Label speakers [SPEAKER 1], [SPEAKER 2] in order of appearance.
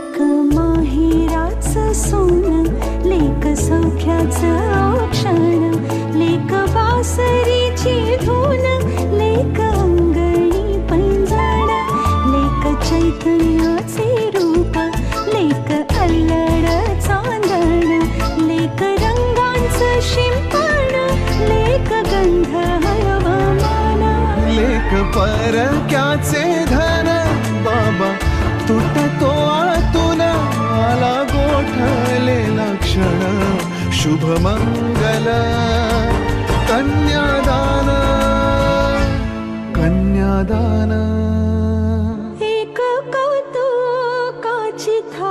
[SPEAKER 1] लेक माहेराचं सोनं, लेक सौख्याचं क्षण, लेक बासरीची धून, लेक अंगणी पैंजण, लेक चैतन्याचे रूप, लेक अल्लड चांदण, लेक रंगांचं शिंपण, लेक गंध हवामान,
[SPEAKER 2] लेक परक्याचे धन, बाबा तुटतो आतून, आला गोठलेला क्षण, शुभ मंगल कन्यादान, कन्यादान.
[SPEAKER 1] एक कौतुकाची थाप